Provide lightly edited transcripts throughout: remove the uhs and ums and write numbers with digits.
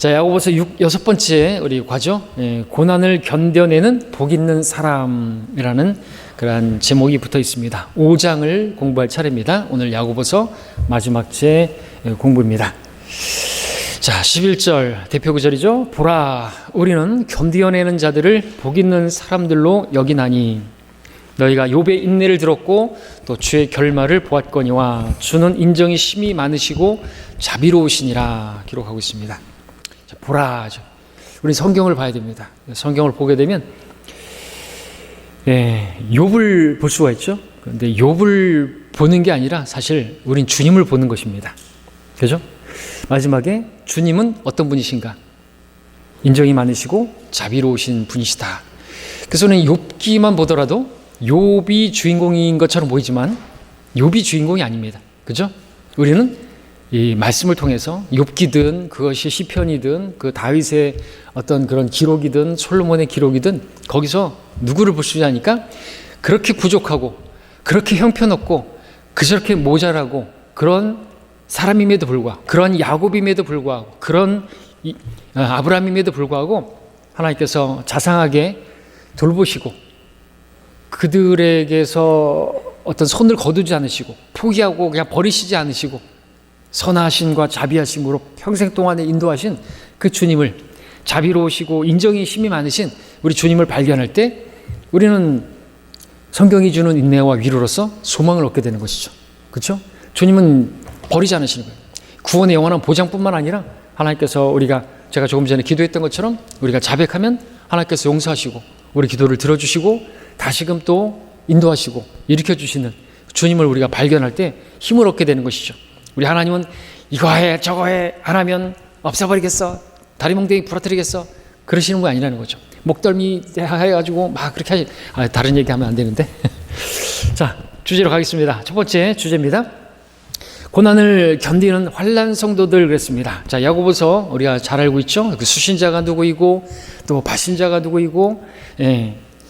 자, 야고보서 6번째 우리 과죠. 고난을 견뎌내는 복 있는 사람이라는 그러한 제목이 붙어 있습니다. 5장을 공부할 차례입니다. 오늘 야고보서 마지막 제 공부입니다. 자, 11절 대표 구절이죠. 보라, 우리는 견뎌내는 자들을 복 있는 사람들로 여기나니 너희가 욥의 인내를 들었고 또 주의 결말을 보았거니와 주는 인정이 심히 많으시고 자비로우시니라 기록하고 있습니다. 자, 보라, 우리 성경을 봐야 됩니다. 성경을 보게 되면 욥을 볼 수가 있죠. 그런데 욥을 보는 게 아니라 사실 우린 주님을 보는 것입니다. 그죠? 마지막에 주님은 어떤 분이신가? 인정이 많으시고 자비로우신 분이시다. 그래서 우리는 욥기만 보더라도 욥이 주인공인 것처럼 보이지만 욥이 주인공이 아닙니다. 그죠? 우리는 이 말씀을 통해서 욥기든 그것이 시편이든 그 다윗의 어떤 그런 기록이든 솔로몬의 기록이든 거기서 누구를 볼 수 있냐니까 그렇게 부족하고 그렇게 형편없고 그렇게 모자라고 그런 사람임에도 불구하고 그런 야곱임에도 불구하고 그런 아브라함임에도 불구하고 하나님께서 자상하게 돌보시고 그들에게서 어떤 손을 거두지 않으시고 포기하고 그냥 버리시지 않으시고 선하심과 자비하심으로 평생 동안에 인도하신 그 주님을 자비로우시고 인정이 심히 많으신 우리 주님을 발견할 때 우리는 성경이 주는 인내와 위로로서 소망을 얻게 되는 것이죠. 그렇죠? 주님은 버리지 않으시는 거예요. 구원의 영원한 보장뿐만 아니라 하나님께서 제가 조금 전에 기도했던 것처럼 우리가 자백하면 하나님께서 용서하시고 우리 기도를 들어주시고 다시금 또 인도하시고 일으켜주시는 주님을 우리가 발견할 때 힘을 얻게 되는 것이죠. 우리 하나님은 이거 해 저거 해 안 하면 없애버리겠어 다리몽둥이 부러뜨리겠어 그러시는 분 아니라는 거죠. 목덜미 해가지고 막 그렇게 다른 얘기하면 안 되는데 자, 주제로 가겠습니다. 첫 번째 주제입니다. 고난을 견디는 환난 성도들 그랬습니다. 자, 야고보서 우리가 잘 알고 있죠. 그 수신자가 누구이고 또 바신자가 누구이고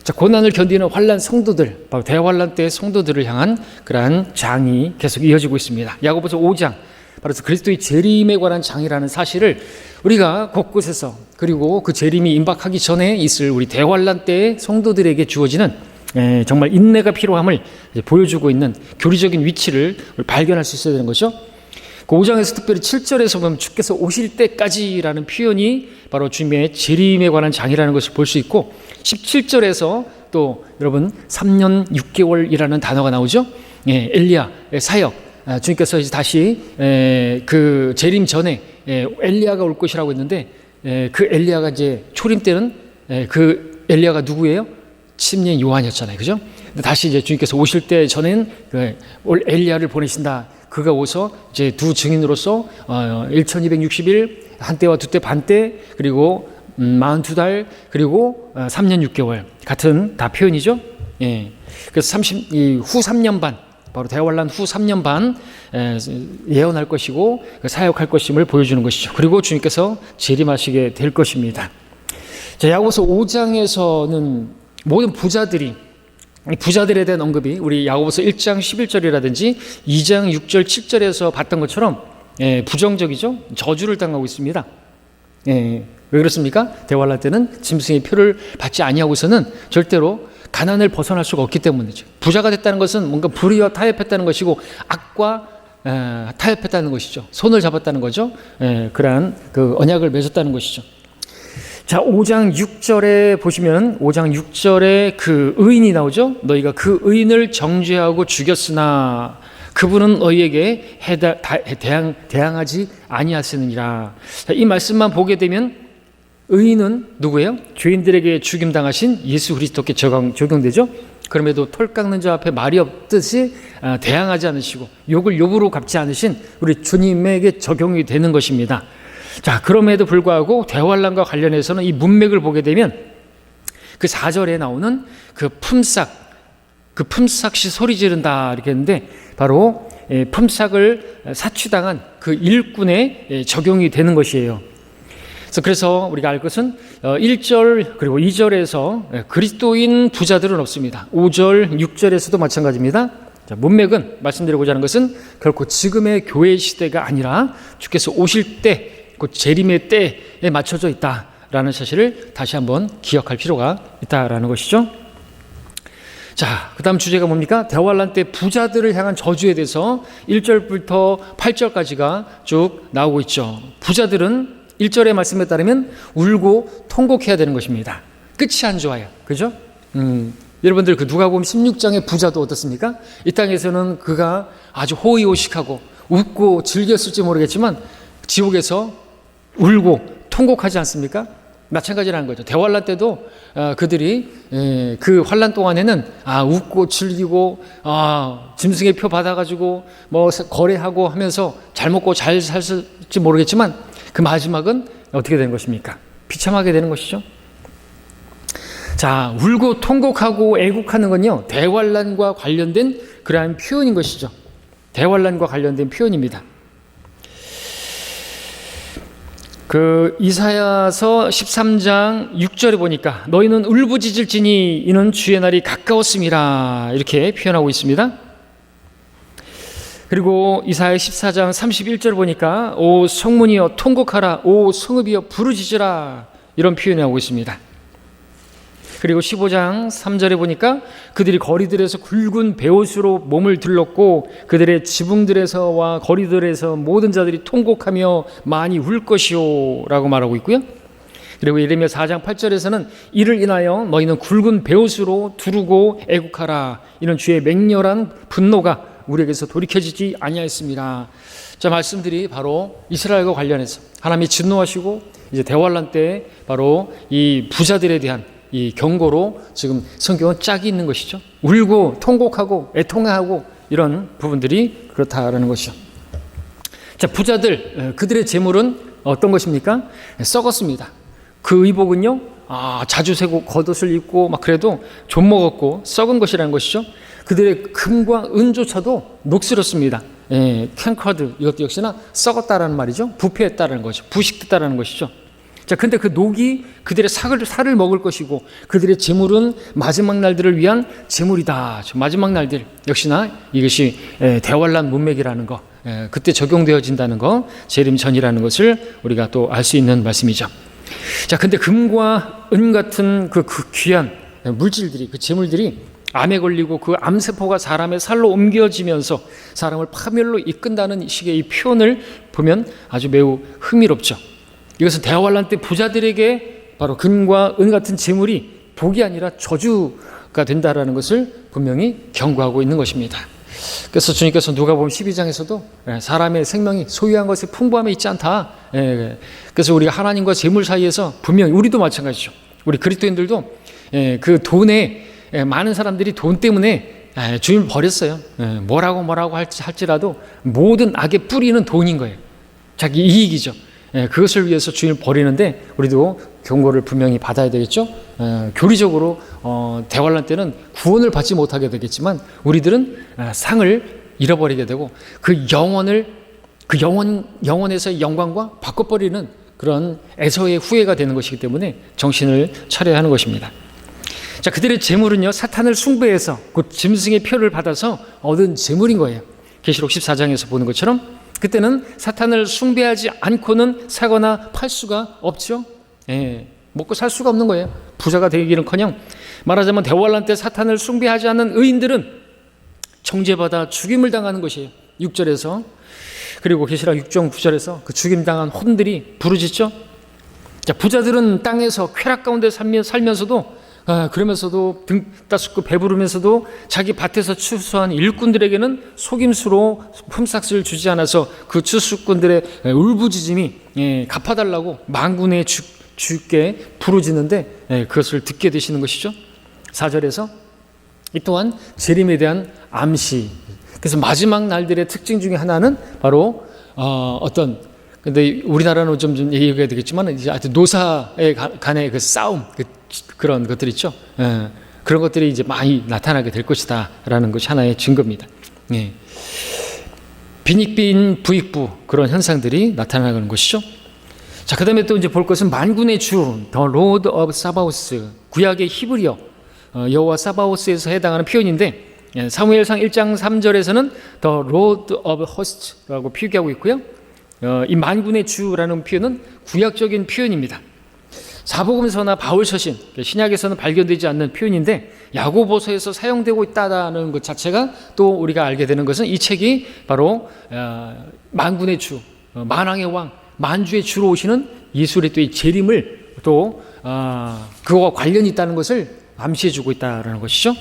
자, 고난을 견디는 환난 성도들, 바로 대환난 때의 성도들을 향한 그러한 장이 계속 이어지고 있습니다. 야고보서 5장, 바로 그리스도의 재림에 관한 장이라는 사실을 우리가 곳곳에서 그리고 그 재림이 임박하기 전에 있을 우리 대환난 때의 성도들에게 주어지는 정말 인내가 필요함을 보여주고 있는 교리적인 위치를 발견할 수 있어야 되는 거죠. 그 5장에서 특별히 7절에서 보면 주께서 오실 때까지라는 표현이 바로 주님의 재림에 관한 장이라는 것을 볼 수 있고 17절에서 또 여러분 3년 6개월이라는 단어가 나오죠. 엘리야 사역, 주님께서 이제 다시 그 재림 전에 엘리야가 올 것이라고 했는데 그 엘리야가 이제 초림 때는 그 엘리야가 누구예요? 침례 요한이었잖아요. 그죠? 다시 이제 주님께서 오실 때 전에는 엘리야를 보내신다. 그가 오서 이제 두 증인으로서 1260일 한때와 두때 반때 그리고 42달 그리고 3년 6개월 같은 다 표현이죠. 그래서 후 3년 반 바로 대환란 후 3년 반 예언할 것이고 사역할 것임을 보여주는 것이죠. 그리고 주님께서 재림하시게 될 것입니다. 자, 야고보서 5장에서는 모든 부자들에 대한 언급이 우리 야고보서 1장 11절이라든지 2장 6절 7절에서 봤던 것처럼 부정적이죠. 저주를 당하고 있습니다. 왜 그렇습니까? 대환란 때는 짐승의 표를 받지 아니하고서는 절대로 가난을 벗어날 수가 없기 때문이죠. 부자가 됐다는 것은 뭔가 불의와 타협했다는 것이고 악과 타협했다는 것이죠. 손을 잡았다는 거죠. 그러한 그 언약을 맺었다는 것이죠. 자, 5장 6절에 보시면 5장 6절에 그 의인이 나오죠. 너희가 그 의인을 정죄하고 죽였으나 그분은 너희에게 대항하지 아니하시느니라. 자, 이 말씀만 보게 되면 의인은 누구예요? 죄인들에게 죽임당하신 예수 그리스도께 적용되죠. 그럼에도 털 깎는 자 앞에 말이 없듯이 대항하지 않으시고 욕을 욕으로 갚지 않으신 우리 주님에게 적용이 되는 것입니다. 자, 그럼에도 불구하고 대환란과 관련해서는 이 문맥을 보게 되면 그 4절에 나오는 그 품삯이 소리 지른다 이렇게 했는데 바로 품삯을 사취당한 그 일꾼에 적용이 되는 것이에요. 그래서 우리가 알 것은 1절 그리고 2절에서 그리스도인 부자들은 없습니다. 5절 6절에서도 마찬가지입니다. 자, 문맥은 말씀드리고자 하는 것은 결코 지금의 교회 시대가 아니라 주께서 오실 때 곧 재림의 때에 맞춰져 있다라는 사실을 다시 한번 기억할 필요가 있다라는 것이죠. 자, 그 다음 주제가 뭡니까? 대환란 때 부자들을 향한 저주에 대해서 1절부터 8절까지가 쭉 나오고 있죠. 부자들은 1절의 말씀에 따르면 울고 통곡해야 되는 것입니다. 끝이 안 좋아요. 그죠? 여러분들 그 누가복음 16장의 부자도 어떻습니까? 이 땅에서는 그가 아주 호의호식하고 웃고 즐겼을지 모르겠지만 지옥에서 울고 통곡하지 않습니까? 마찬가지라는 거죠. 대환란 때도 그들이 그 환란 동안에는 웃고 즐기고 짐승의 표 받아가지고 뭐 거래하고 하면서 잘 먹고 잘 살지 모르겠지만 그 마지막은 어떻게 되는 것입니까? 비참하게 되는 것이죠. 자, 울고 통곡하고 애국하는 건요, 대환란과 관련된 그러한 표현인 것이죠. 대환란과 관련된 표현입니다. 그 이사야서 13장 6절에 보니까 너희는 울부짖을지니 이는 주의 날이 가까웠음이라 이렇게 표현하고 있습니다. 그리고 이사야 14장 31절 보니까 오 성문이여 통곡하라, 오 성읍이여 부르짖으라 이런 표현을 하고 있습니다. 그리고 15장 3절에 보니까 그들이 거리들에서 굵은 베옷으로 몸을 둘렀고 그들의 지붕들에서와 거리들에서 모든 자들이 통곡하며 많이 울 것이요 라고 말하고 있고요. 그리고 예레미야 4장 8절에서는 이를 인하여 너희는 굵은 베옷으로 두르고 애국하라, 이는 주의 맹렬한 분노가 우리에게서 돌이켜지지 아니하였습니다. 자, 말씀들이 바로 이스라엘과 관련해서 하나님이 진노하시고 이제 대환란 때 바로 이 부자들에 대한 이 경고로 지금 성경은 짝이 있는 것이죠. 울고 통곡하고 애통하고 이런 부분들이 그렇다라는 것이죠. 자, 부자들 그들의 재물은 어떤 것입니까? 썩었습니다. 그 의복은요, 자주 세고 겉옷을 입고 막 그래도 좀 먹었고 썩은 것이라는 것이죠. 그들의 금과 은조차도 녹슬었습니다. 캔커드 이것도 역시나 썩었다라는 말이죠. 부패했다라는 거죠. 부식됐다라는 것이죠. 자, 근데 그 녹이 그들의 살을 먹을 것이고 그들의 재물은 마지막 날들을 위한 재물이다. 마지막 날들 역시나 이것이 대환란 문맥이라는 거, 그때 적용되어진다는 거, 재림 전이라는 것을 우리가 또 알 수 있는 말씀이죠. 자, 근데 금과 은 같은 그 귀한 물질들이, 그 재물들이 암에 걸리고 그 암세포가 사람의 살로 옮겨지면서 사람을 파멸로 이끈다는 식의 이 표현을 보면 아주 매우 흥미롭죠. 이것은 대환란 때 부자들에게 바로 금과 은 같은 재물이 복이 아니라 저주가 된다라는 것을 분명히 경고하고 있는 것입니다. 그래서 주님께서 누가복음 12장에서도 사람의 생명이 소유한 것의 풍부함에 있지 않다. 그래서 우리가 하나님과 재물 사이에서 분명히 우리도 마찬가지죠. 우리 그리스도인들도 그 돈에 많은 사람들이 돈 때문에 주님을 버렸어요. 뭐라고 할지라도 모든 악의 뿌리는 돈인 거예요. 자기 이익이죠. 그것을 위해서 주님을 버리는데 우리도 경고를 분명히 받아야 되겠죠. 교리적으로 대환란 때는 구원을 받지 못하게 되겠지만 우리들은 상을 잃어버리게 되고 그 영혼에서의 영광과 바꿔버리는 그런 에서의 후회가 되는 것이기 때문에 정신을 차려야 하는 것입니다. 자, 그들의 재물은요, 사탄을 숭배해서 곧 짐승의 표를 받아서 얻은 재물인 거예요. 계시록 14장에서 보는 것처럼 그때는 사탄을 숭배하지 않고는 사거나 팔 수가 없죠. 먹고 살 수가 없는 거예요. 부자가 되기는커녕 말하자면 대환란 때 사탄을 숭배하지 않는 의인들은 정죄받아 죽임을 당하는 것이에요. 6절에서 그리고 계시록 6장 9절에서 그 죽임당한 혼들이 부르짖죠. 자, 부자들은 땅에서 쾌락 가운데 살면서도 그러면서도 등 따숩고 배부르면서도 자기 밭에서 추수한 일꾼들에게는 속임수로 품삯을 주지 않아서 그 추수꾼들의 울부짖음이 갚아달라고 만군의 주께 부르짖는데 그것을 듣게 되시는 것이죠. 4절에서 이 또한 재림에 대한 암시. 그래서 마지막 날들의 특징 중에 하나는 바로 근데 우리나라는 좀 얘기해야 되겠지만 이제 하여튼 노사에 간의 그 싸움, 그런 것들 있죠. 그런 것들이 이제 많이 나타나게 될 것이다라는 것이 하나의 증거입니다. 빈익빈 부익부 그런 현상들이 나타나는 것이죠. 자, 그다음에 또 이제 볼 것은 만군의 주, The Lord of Sabaoth, 구약의 히브리어 여호와 사바오스에서 해당하는 표현인데 사무엘상 1장 3절에서는 The Lord of Hosts라고 표기하고 있고요. 이 만군의 주라는 표현은 구약적인 표현입니다. 사복음서나 바울서신, 신약에서는 발견되지 않는 표현인데 야고보서에서 사용되고 있다는 것 자체가 또 우리가 알게 되는 것은 이 책이 바로 만군의 주, 만왕의 왕, 만주의 주로 오시는 예수 그리스도의 재림을 또 그거와 관련이 있다는 것을 암시해주고 있다는 것이죠.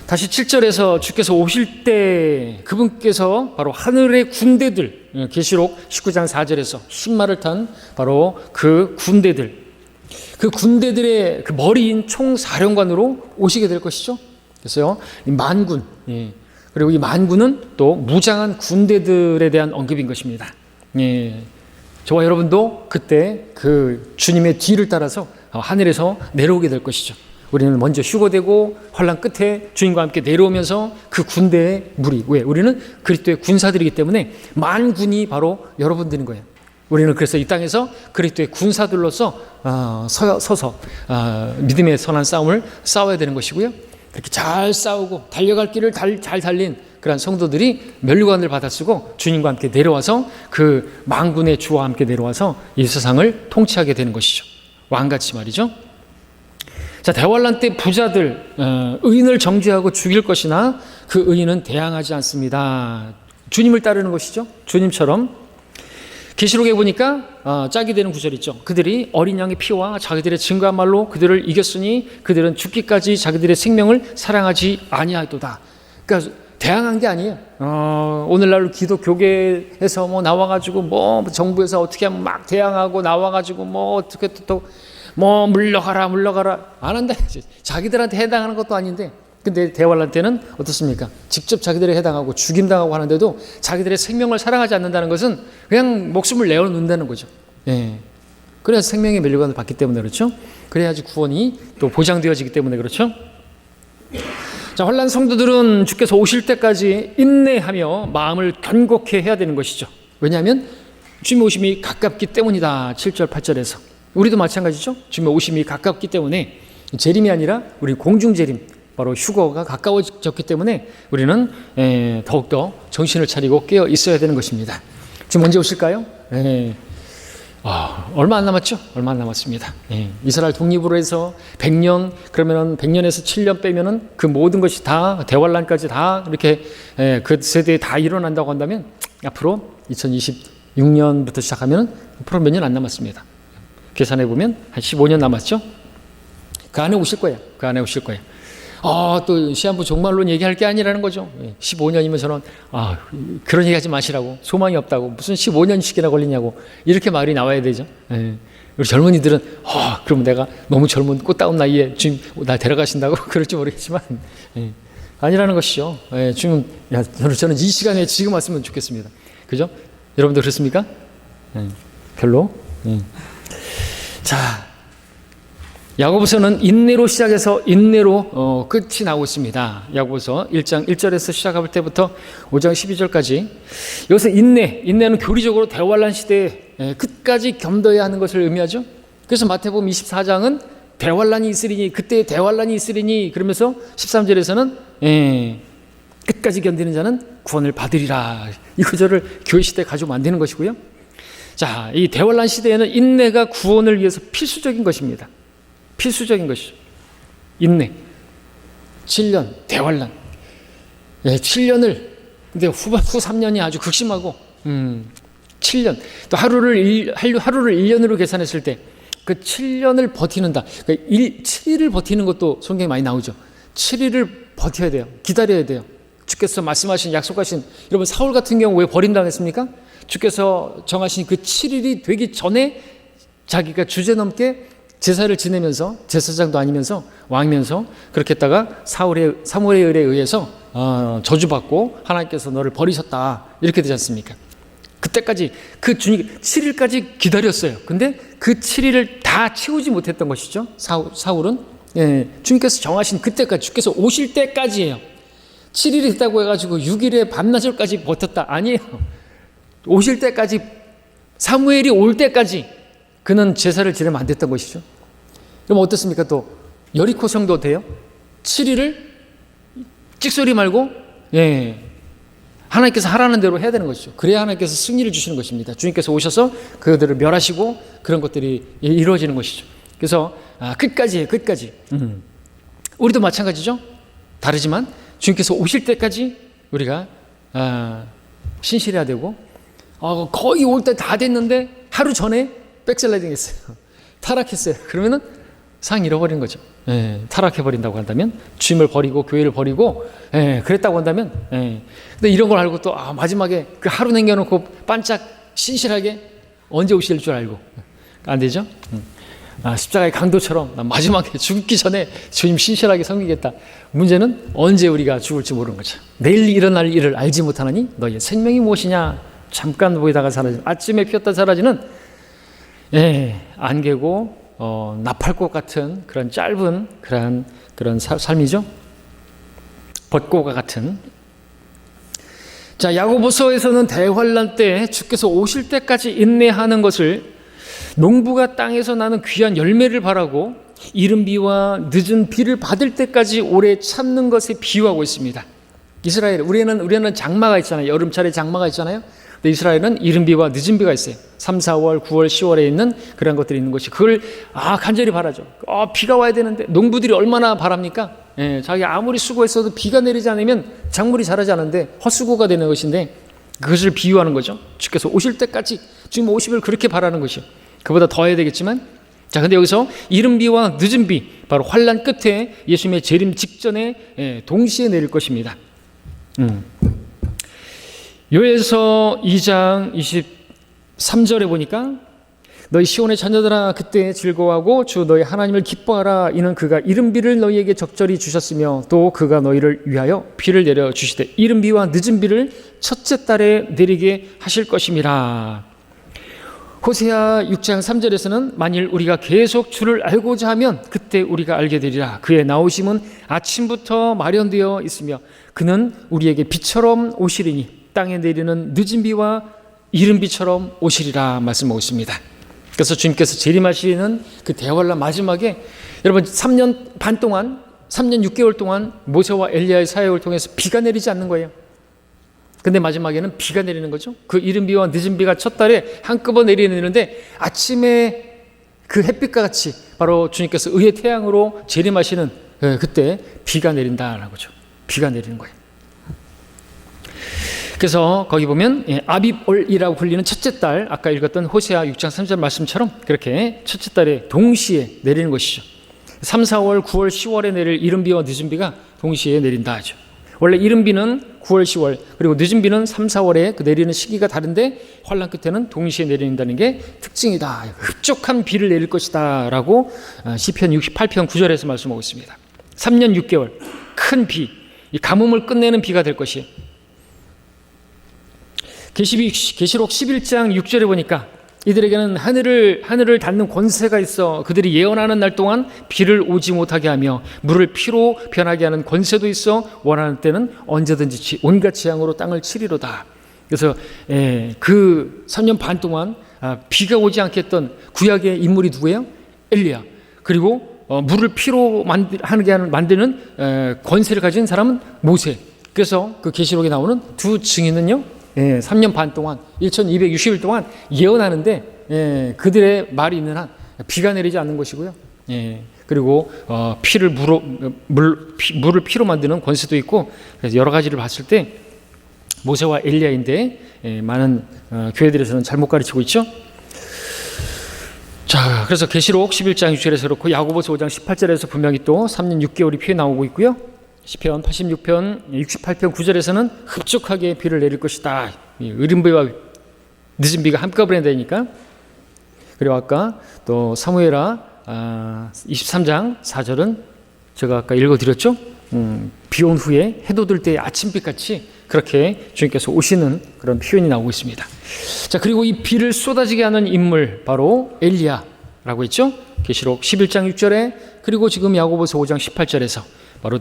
다시 7절에서 주께서 오실 때 그분께서 바로 하늘의 군대들, 계시록 19장 4절에서 신말을 탄 바로 그 군대들, 그 군대들의 그 머리인 총사령관으로 오시게 될 것이죠. 그래서요, 이 만군, 그리고 이 만군은 또 무장한 군대들에 대한 언급인 것입니다. 저와 여러분도 그때 그 주님의 뒤를 따라서 하늘에서 내려오게 될 것이죠. 우리는 먼저 휴거되고 환난 끝에 주님과 함께 내려오면서 그 군대의 무리, 왜? 우리는 그리스도의 군사들이기 때문에 만군이 바로 여러분들인 거예요. 우리는 그래서 이 땅에서 그리스도의 군사들로서 서서 믿음의 선한 싸움을 싸워야 되는 것이고요. 그렇게 잘 싸우고 달려갈 길을 잘 달린 그러한 성도들이 면류관을 받아 쓰고 주님과 함께 내려와서 그 만군의 주와 함께 내려와서 이 세상을 통치하게 되는 것이죠. 왕같이 말이죠. 자, 대환란 때 부자들 의인을 정죄하고 죽일 것이나 그 의인은 대항하지 않습니다. 주님을 따르는 것이죠. 주님처럼. 계시록에 보니까 짝이 되는 구절이 있죠. 그들이 어린 양의 피와 자기들의 증거한 말로 그들을 이겼으니 그들은 죽기까지 자기들의 생명을 사랑하지 아니하였도다. 그러니까 대항한 게 아니에요. 오늘날 기독 교계에서 뭐 나와가지고 뭐 정부에서 어떻게 하면 막 대항하고 나와가지고 뭐 어떻게 또 뭐 물러가라 안 한다. 자기들한테 해당하는 것도 아닌데, 근데 대환란 때는 어떻습니까? 직접 자기들에 해당하고 죽임당하고 하는데도 자기들의 생명을 사랑하지 않는다는 것은 그냥 목숨을 내어놓는다는 거죠. 그래야 생명의 면류관을 받기 때문에 그렇죠. 그래야지 구원이 또 보장되어지기 때문에 그렇죠. 자, 환난 성도들은 주께서 오실 때까지 인내하며 마음을 견고케 해야 되는 것이죠. 왜냐하면 주님의 오심이 가깝기 때문이다. 7절 8절에서 우리도 마찬가지죠. 주님의 오심이 가깝기 때문에 재림이 아니라 우리 공중재림, 바로 휴거가 가까워졌기 때문에 우리는 더욱더 정신을 차리고 깨어 있어야 되는 것입니다. 지금 언제 오실까요? 얼마 안 남았죠? 얼마 안 남았습니다. 이스라엘 독립으로 해서 100년, 그러면 100년에서 7년 빼면은 그 모든 것이 다 대환란까지 다 이렇게 그 세대에 다 일어난다고 한다면 앞으로 2026년부터 시작하면 앞으로 몇 년 안 남았습니다. 계산해 보면 한 15년 남았죠? 그 안에 오실 거예요. 그 안에 오실 거예요. 또 시한부 종말론 얘기할 게 아니라는 거죠. 15년이면 저는 그런 얘기하지 마시라고, 소망이 없다고, 무슨 15년씩이나 걸리냐고 이렇게 말이 나와야 되죠. 우리 젊은이들은 그럼 내가 너무 젊은 꽃다운 나이에 주님 날 데려가신다고 그럴지 모르겠지만 아니라는 것이죠. 주님, 저는 이 시간에 지금 왔으면 좋겠습니다. 그죠? 여러분도 그렇습니까? 별로. 자, 야고보서는 인내로 시작해서 인내로 끝이 나오고 있습니다. 야고보서 1장 1절에서 시작할 때부터 5장 12절까지 여기서 인내는 교리적으로 대환란 시대에 끝까지 견뎌야 하는 것을 의미하죠. 그래서 마태복음 24장은 대환란이 있으리니, 그때 대환란이 있으리니 그러면서 13절에서는 끝까지 견디는 자는 구원을 받으리라. 이 구절을 교회 시대에 가지고 만드는 것이고요. 자, 이 대환란 시대에는 인내가 구원을 위해서 필수적인 것입니다. 필수적인 것이죠. 인내. 7년 대환란. 7년을 근데 후 3년이 아주 극심하고 7년. 또 하루를 1년으로 계산했을 때 그 7년을 버티는다. 그러니까 7일을 버티는 것도 성경에 많이 나오죠. 7일을 버텨야 돼요. 기다려야 돼요. 주께서 말씀하신, 약속하신, 여러분 사울 같은 경우 왜 버림당했습니까? 주께서 정하신 그 7일이 되기 전에 자기가 주제넘게 제사를 지내면서, 제사장도 아니면서 왕이면서 그렇게 했다가 사무엘에 의해서 저주받고 하나님께서 너를 버리셨다 이렇게 되지 않습니까? 그때까지 그 주님 7일까지 기다렸어요. 근데 그 7일을 다 채우지 못했던 것이죠. 사울은 주님께서 정하신 그때까지, 주께서 오실 때까지예요. 7일이 됐다고 해가지고 6일에 밤낮을까지 버텼다 아니에요. 오실 때까지, 사무엘이 올 때까지 그는 제사를 지내면 안 됐던 것이죠. 그럼 어떻습니까? 또 여리코 성도 돼요? 7일을 찍소리 말고 하나님께서 하라는 대로 해야 되는 것이죠. 그래야 하나님께서 승리를 주시는 것입니다. 주님께서 오셔서 그들을 멸하시고 그런 것들이 이루어지는 것이죠. 그래서 끝까지 해요. 끝까지. 우리도 마찬가지죠. 다르지만 주님께서 오실 때까지 우리가 신실해야 되고, 거의 올 때 다 됐는데 하루 전에 백슬라이딩 했어요. 타락했어요. 그러면은 상 잃어버린 거죠. 타락해버린다고 한다면, 주님을 버리고 교회를 버리고 그랬다고 한다면, 근데 이런 걸 알고 또 마지막에 그 하루 남겨놓고 반짝 신실하게 언제 오실 줄 알고 안 되죠. 십자가의 강도처럼 난 마지막에 죽기 전에 주님 신실하게 섬기겠다. 문제는 언제 우리가 죽을지 모르는 거죠. 내일 일어날 일을 알지 못하나니 너희의 생명이 무엇이냐. 잠깐 보이다가 사라지는, 아침에 피었다 사라지는 안개고 나팔꽃 같은 그런 짧은 그런 삶이죠. 벚꽃과 같은. 자, 야고보서에서는 대환란 때 주께서 오실 때까지 인내하는 것을 농부가 땅에서 나는 귀한 열매를 바라고 이른 비와 늦은 비를 받을 때까지 오래 참는 것에 비유하고 있습니다. 이스라엘, 우리는 장마가 있잖아요. 여름철에 장마가 있잖아요. 근데 이스라엘은 이른 비와 늦은 비가 있어요. 3, 4월, 9월, 10월에 있는 그런 것들이 있는 것이, 그걸 간절히 바라죠. 비가 와야 되는데, 농부들이 얼마나 바랍니까? 자기 아무리 수고했어도 비가 내리지 않으면 작물이 자라지 않는데 헛수고가 되는 것인데, 그것을 비유하는 거죠. 주께서 오실 때까지, 지금 50일 그렇게 바라는 것이요. 그보다 더 해야 되겠지만, 자, 근데 여기서 이른 비와 늦은 비, 바로 환란 끝에 예수님의 재림 직전에 동시에 내릴 것입니다. 요엘서 2장 23절에 보니까 너희 시온의 자녀들아 그때 즐거워하고 주 너희 하나님을 기뻐하라. 이는 그가 이른 비를 너희에게 적절히 주셨으며 또 그가 너희를 위하여 비를 내려 주시되 이른 비와 늦은 비를 첫째 달에 내리게 하실 것임이라. 호세아 6장 3절에서는 만일 우리가 계속 주를 알고자 하면 그때 우리가 알게 되리라. 그의 나오심은 아침부터 마련되어 있으며 그는 우리에게 비처럼 오시리니 땅에 내리는 늦은 비와 이른 비처럼 오시리라 말씀하고 있습니다. 그래서 주님께서 재림하시는 그 대환란 마지막에 여러분 3년 반 동안, 3년 6개월 동안 모세와 엘리야의 사역을 통해서 비가 내리지 않는 거예요. 근데 마지막에는 비가 내리는 거죠. 그 이른 비와 늦은 비가 첫 달에 한꺼번에 내리는데 아침에 그 햇빛과 같이 바로 주님께서 의의 태양으로 재림하시는 그때 비가 내린다라는 거죠. 비가 내리는 거예요. 그래서 거기 보면 아빕올이라고 불리는 첫째 달, 아까 읽었던 호세아 6장 3절 말씀처럼 그렇게 첫째 달에 동시에 내리는 것이죠. 3, 4월, 9월, 10월에 내릴 이른 비와 늦은 비가 동시에 내린다 하죠. 원래 이른 비는 9월, 10월, 그리고 늦은 비는 3, 4월에 그 내리는 시기가 다른데 환란 끝에는 동시에 내린다는 게 특징이다. 흡족한 비를 내릴 것이다 라고 시편 68편 9절에서 말씀하고 있습니다. 3년 6개월 큰 비, 이 가뭄을 끝내는 비가 될 것이에요. 계시록 11장 6절에 보니까 이들에게는 하늘을 닫는 권세가 있어 그들이 예언하는 날 동안 비를 오지 못하게 하며 물을 피로 변하게 하는 권세도 있어 원하는 때는 언제든지 온갖 재앙으로 땅을 치리로다. 그래서 그 3년 반 동안 비가 오지 않게 했던 구약의 인물이 누구예요? 엘리야. 그리고 물을 피로 만드는 권세를 가진 사람은 모세. 그래서 그 계시록에 나오는 두 증인은요 3년 반 동안 1260일 동안 예언하는데 그들의 말이 있는 한 비가 내리지 않는 것이고요. 그리고 물을 피로 만드는 권세도 있고, 그래서 여러 가지를 봤을 때 모세와 엘리야인데 많은 교회들에서는 잘못 가르치고 있죠. 자, 그래서 계시록 11장 6절에서 그렇고 야고보서 5장 18절에서 분명히 또 3년 6개월이 피해 나오고 있고요. 시편 86편 68편 9절에서는 흡족하게 비를 내릴 것이다. 이른 비와 늦은 비가 한꺼번에 되니까. 그리고 아까 또 사무엘하 23장 4절은 제가 아까 읽어드렸죠. 비 온 후에 해돋을 때의 아침빛같이 그렇게 주님께서 오시는 그런 표현이 나오고 있습니다. 자, 그리고 이 비를 쏟아지게 하는 인물 바로 엘리야라고 했죠. 계시록 11장 6절에, 그리고 지금 야고보서 5장 18절에서 바로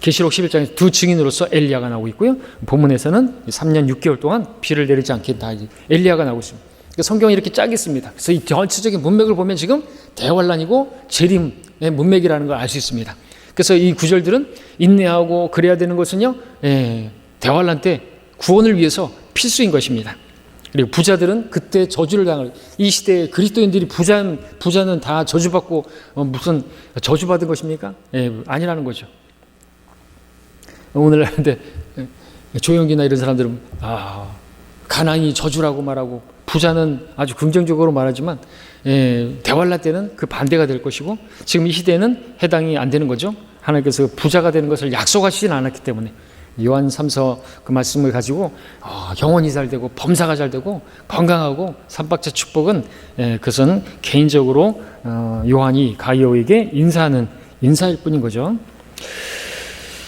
계시록 11장에서 두 증인으로서 엘리야가 나오고 있고요. 본문에서는 3년 6개월 동안 비를 내리지 않겠다, 엘리야가 나오고 있습니다. 그러니까 성경이 이렇게 짜겠습니다. 그래서 이 전체적인 문맥을 보면 지금 대환란이고 재림의 문맥이라는 걸 알 수 있습니다. 그래서 이 구절들은 인내하고 그래야 되는 것은요, 대환란 때 구원을 위해서 필수인 것입니다. 그리고 부자들은 그때 저주를 당할, 이 시대에 그리스도인들이 부자는 다 저주받고 무슨 저주받은 것입니까? 예, 아니라는 거죠. 오늘 근데 조영기나 이런 사람들은 가난이 저주라고 말하고 부자는 아주 긍정적으로 말하지만 대환란 때는 그 반대가 될 것이고 지금 이 시대에는 해당이 안 되는 거죠. 하나님께서 부자가 되는 것을 약속하시진 않았기 때문에 요한 3서 그 말씀을 가지고 영혼이 잘 되고 범사가 잘 되고 건강하고 삼박자 축복은 그것은 개인적으로 요한이 가이오에게 인사하는 인사일 뿐인 거죠.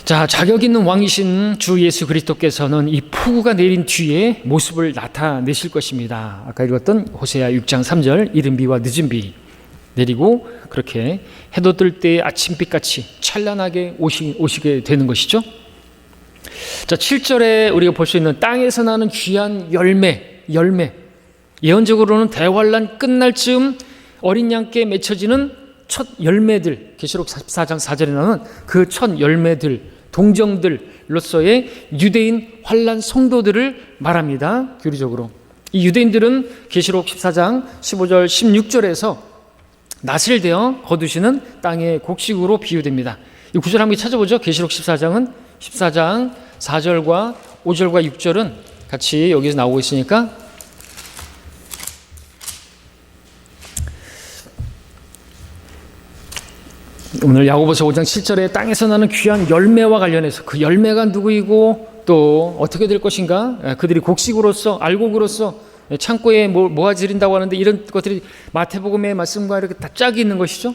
자, 자격 있는 왕이신 주 예수 그리스도께서는 이 폭우가 내린 뒤에 모습을 나타내실 것입니다. 아까 읽었던 호세아 6장 3절 이른 비와 늦은 비 내리고 그렇게 해도 뜰 때의 아침빛같이 찬란하게 오시게 되는 것이죠. 자, 7절에 우리가 볼 수 있는 땅에서 나는 귀한 열매. 예언적으로는 대환란 끝날 즈음 어린 양께 맺혀지는 첫 열매들, 계시록 14장 4절에 나오는 그 첫 열매들, 동정들로서의 유대인 환란 성도들을 말합니다. 교리적으로 이 유대인들은 계시록 14장 15절 16절에서 낫을 대어 거두시는 땅의 곡식으로 비유됩니다. 이 구절 한번 찾아보죠. 계시록 14장 4절과 5절과 6절은 같이 여기서 나오고 있으니까 오늘 야고보서 5장 7절에 땅에서 나는 귀한 열매와 관련해서 그 열매가 누구이고 또 어떻게 될 것인가, 그들이 곡식으로서 알곡으로서 창고에 모아지린다고 하는데 이런 것들이 마태복음의 말씀과 이렇게 다 짝이 있는 것이죠.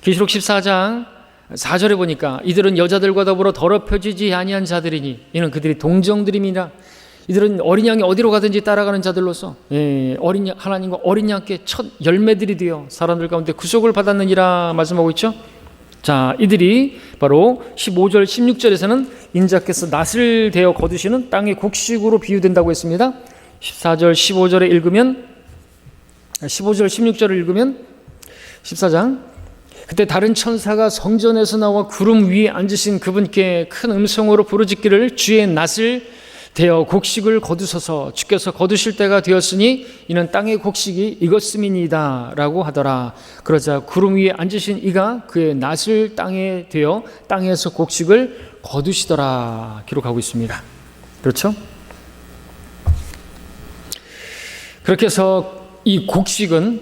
계시록 14장 4절에 보니까 이들은 여자들과 더불어 더럽혀지지 아니한 자들이니 이는 그들이 동정들임이라. 이들은 어린 양이 어디로 가든지 따라가는 자들로서 하나님과 어린 양께 첫 열매들이 되어 사람들 가운데 구속을 받았느니라 말씀하고 있죠. 자, 이들이 바로 15절 16절에서는 인자께서 낫을 대어 거두시는 땅의 곡식으로 비유된다고 했습니다. 14절 15절에 읽으면 15절 16절을 읽으면 14장 그때 다른 천사가 성전에서 나와 구름 위에 앉으신 그분께 큰 음성으로 부르짖기를 주의 낫을 대어 곡식을 거두소서 주께서 거두실 때가 되었으니 이는 땅의 곡식이 익었음이니이다 라고 하더라. 그러자 구름 위에 앉으신 이가 그의 낫을 땅에 대어 땅에서 곡식을 거두시더라 기록하고 있습니다. 그렇죠? 그렇게 해서 이 곡식은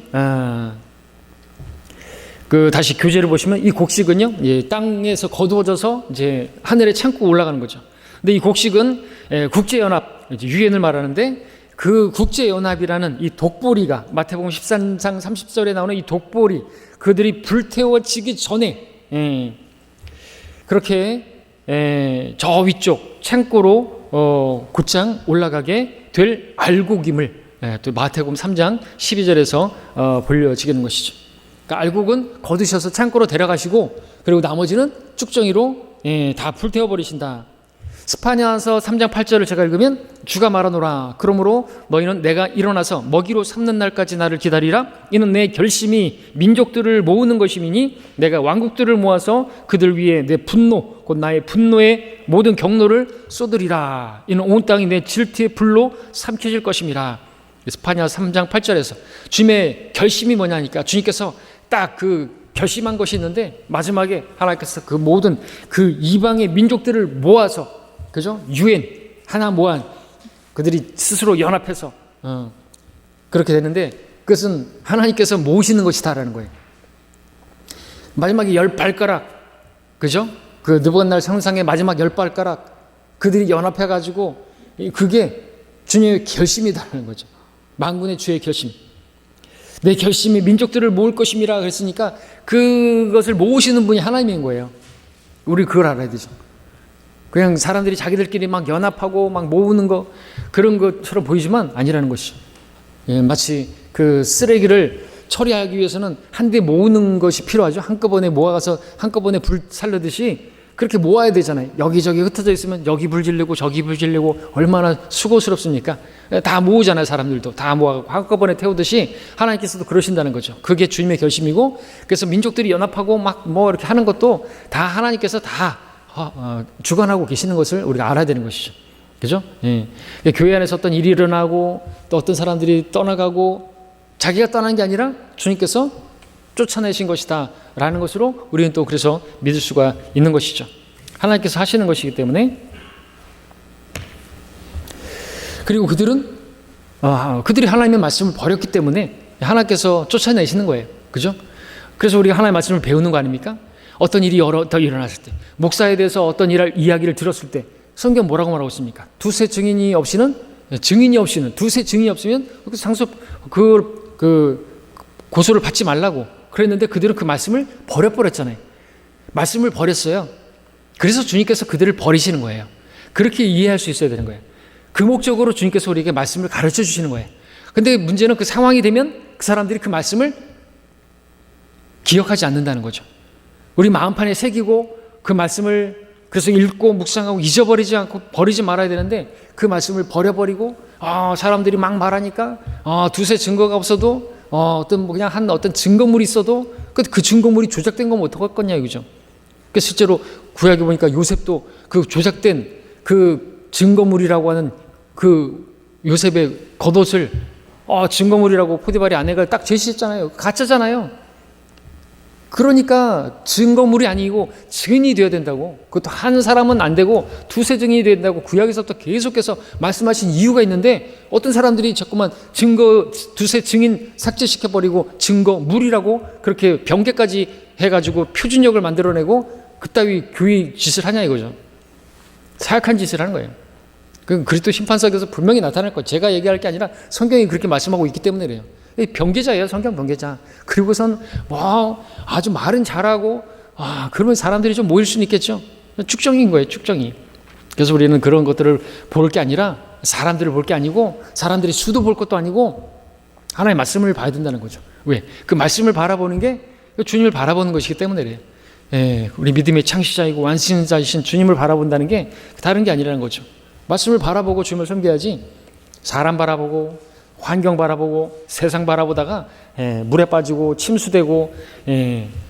다시 교재를 보시면 이 곡식은요, 땅에서 거두어져서 이제 하늘에 창고 올라가는 거죠. 근데 이 곡식은 국제연합, 유엔을 말하는데 그 국제연합이라는 이 독보리가 마태복음 13장 30절에 나오는 이 독보리, 그들이 불태워지기 전에 그렇게 저 위쪽 창고로 곧장 올라가게 될 알곡임을 또 마태복음 3장 12절에서 보여지는 것이죠. 그러니까 알곡은 거두셔서 창고로 데려가시고 그리고 나머지는 쭉정이로 다 불태워버리신다. 스파냐서 3장 8절을 제가 읽으면 주가 말하노라. 그러므로 너희는 내가 일어나서 먹이로 삼는 날까지 나를 기다리라. 이는 내 결심이 민족들을 모으는 것임이니 내가 왕국들을 모아서 그들 위에 내 분노 곧 나의 분노의 모든 경로를 쏟으리라. 이는 온 땅이 내 질투의 불로 삼켜질 것임이라. 스파냐 3장 8절에서 주님의 결심이 뭐냐니까 주님께서 딱 그 결심한 것이 있는데 마지막에 하나님께서 그 모든 그 이방의 민족들을 모아서 그죠? 유엔 하나 모아 그들이 스스로 연합해서 그렇게 되는데 그것은 하나님께서 모으시는 것이다라는 거예요. 마지막에 10발가락 그죠? 그 느부갓네살 상상의 마지막 10발가락 그들이 연합해가지고 그게 주님의 결심이다라는 거죠. 만군의 주의 결심. 내 결심이 민족들을 모을 것임이라 그랬으니까 그것을 모으시는 분이 하나님인 거예요. 우리 그걸 알아야 되죠. 그냥 사람들이 자기들끼리 막 연합하고 막 모으는 거 그런 것처럼 보이지만 아니라는 것이죠. 마치 그 쓰레기를 처리하기 위해서는 한데 모으는 것이 필요하죠. 한꺼번에 모아가서 한꺼번에 불 살르듯이 그렇게 모아야 되잖아요. 여기저기 흩어져 있으면 여기 불 지르고 저기 불 지르고 얼마나 수고스럽습니까? 다 모으잖아요. 사람들도 다 모아서 한꺼번에 태우듯이 하나님께서도 그러신다는 거죠. 그게 주님의 결심이고 그래서 민족들이 연합하고 막 뭐 이렇게 하는 것도 다 하나님께서 다 주관하고 계시는 것을 우리가 알아야 되는 것이죠. 그죠? 예. 교회 안에서 어떤 일이 일어나고 또 어떤 사람들이 떠나가고 자기가 떠난 게 아니라 주님께서 쫓아내신 것이다 라는 것으로 우리는 또 그래서 믿을 수가 있는 것이죠. 하나님께서 하시는 것이기 때문에. 그리고 그들이 하나님의 말씀을 버렸기 때문에 하나님께서 쫓아내시는 거예요. 그죠? 그래서 우리가 하나님의 말씀을 배우는 거 아닙니까? 어떤 일이 더 일어났을 때, 목사에 대해서 어떤 이야기를 들었을 때 성경 뭐라고 말하고 있습니까? 두세 증인이 없이는 두세 증인이 없으면 상속 고소를 받지 말라고 그랬는데 그들은 그 말씀을 버렸잖아요. 말씀을 버렸어요. 그래서 주님께서 그들을 버리시는 거예요. 그렇게 이해할 수 있어야 되는 거예요. 그 목적으로 주님께서 우리에게 말씀을 가르쳐 주시는 거예요. 근데 문제는 그 상황이 되면 그 사람들이 그 말씀을 기억하지 않는다는 거죠. 우리 마음판에 새기고 그 말씀을 그래서 읽고 묵상하고 잊어버리지 않고 버리지 말아야 되는데 그 말씀을 버려버리고 사람들이 막 말하니까 두세 증거가 없어도 어떤 증거물이 있어도 그 증거물이 조작된 거면 어떡할 거냐 이거죠. 실제로 구약에 보니까 요셉도 그 조작된 그 증거물이라고 하는 그 요셉의 겉옷을 증거물이라고 포디발의 아내가 딱 제시했잖아요. 가짜잖아요. 그러니까 증거물이 아니고 증인이 되어야 된다고. 그것도 한 사람은 안 되고 두세 증인이 되어야 된다고 구약에서부터 계속해서 말씀하신 이유가 있는데 어떤 사람들이 자꾸만 두세 증인 삭제시켜버리고 증거물이라고 그렇게 변개까지 해가지고 표준역을 만들어내고 그따위 교회 짓을 하냐 이거죠. 사악한 짓을 하는 거예요. 그리스도 심판석에서 분명히 나타날 거예요. 제가 얘기할 게 아니라 성경이 그렇게 말씀하고 있기 때문에 그래요. 변계자예요. 성경 변계자. 그리고선 아주 말은 잘하고 그러면 사람들이 좀 모일 수는 있겠죠. 축정인 거예요. 축정이. 그래서 우리는 그런 것들을 볼 게 아니라 사람들을 볼 게 아니고 사람들이 수도 볼 것도 아니고 하나님의 말씀을 봐야 된다는 거죠. 왜? 그 말씀을 바라보는 게 주님을 바라보는 것이기 때문에 그래요. 우리 믿음의 창시자이고 완성자이신 주님을 바라본다는 게 다른 게 아니라는 거죠. 말씀을 바라보고 주님을 섬겨야지 사람 바라보고 환경 바라보고 세상 바라보다가 물에 빠지고 침수되고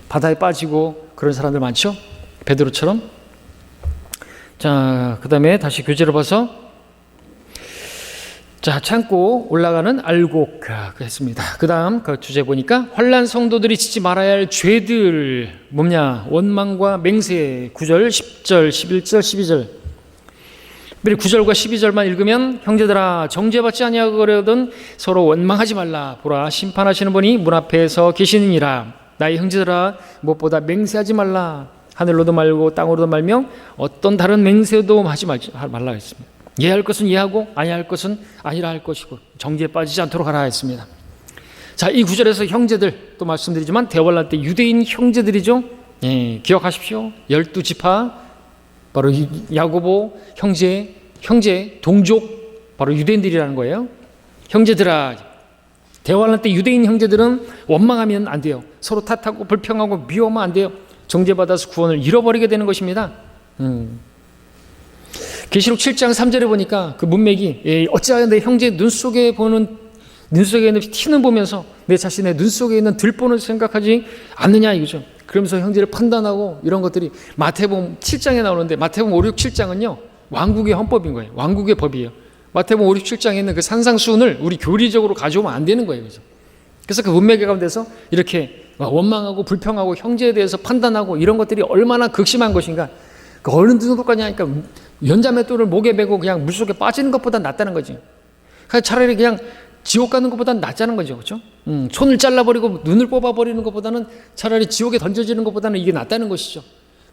바다에 빠지고 그런 사람들 많죠. 베드로처럼. 자, 그 다음에 다시 교재를 봐서 참고 올라가는 알곡 했습니다. 그 다음 그 주제 보니까 환난 성도들이 짓지 말아야 할 죄들 뭐냐? 원망과 맹세 9절, 10절, 11절, 12절. 9절과 12절만 읽으면 형제들아 정죄받지 아니하거든 서로 원망하지 말라. 보라 심판하시는 분이 문 앞에서 계시느니라. 나의 형제들아 무엇보다 맹세하지 말라. 하늘로도 말고 땅으로도 말며 어떤 다른 맹세도 하지 말라 했습니다. 예할 것은 예하고 아니할 것은 아니라 할 것이고 정죄에 빠지지 않도록 하라 했습니다. 자, 이 구절에서 형제들 또 말씀드리지만 대환란 때 유대인 형제들이죠. 기억하십시오. 12지파 바로 야고보 형제 동족 바로 유대인들이라는 거예요. 형제들아, 대환란 때 유대인 형제들은 원망하면 안 돼요. 서로 탓하고 불평하고 미워하면 안 돼요. 정죄받아서 구원을 잃어버리게 되는 것입니다. 계시록 7장 3절에 보니까 그 문맥이 어찌하여 내 형제 눈 속에 있는 티는 보면서 내 자신의 눈 속에 있는 들보는 생각하지 않느냐 이거죠. 그러면서 형제를 판단하고 이런 것들이 마태복음 7장에 나오는데 마태복음 5, 6, 7장은요 왕국의 헌법인 거예요. 왕국의 법이에요. 마태복음 5, 6, 7장에 있는 그 산상수훈을 우리 교리적으로 가져오면 안 되는 거예요. 그래서 그 문맥 가운데서 이렇게 원망하고 불평하고 형제에 대해서 판단하고 이런 것들이 얼마나 극심한 것인가. 그 어느 정도까지 하니까 연자맷돌을 목에 메고 그냥 물속에 빠지는 것보다 낫다는 거지. 차라리 그냥 지옥 가는 것보다 낫자는 거죠. 그렇죠? 손을 잘라버리고 눈을 뽑아버리는 것보다는 차라리 지옥에 던져지는 것보다는 이게 낫다는 것이죠.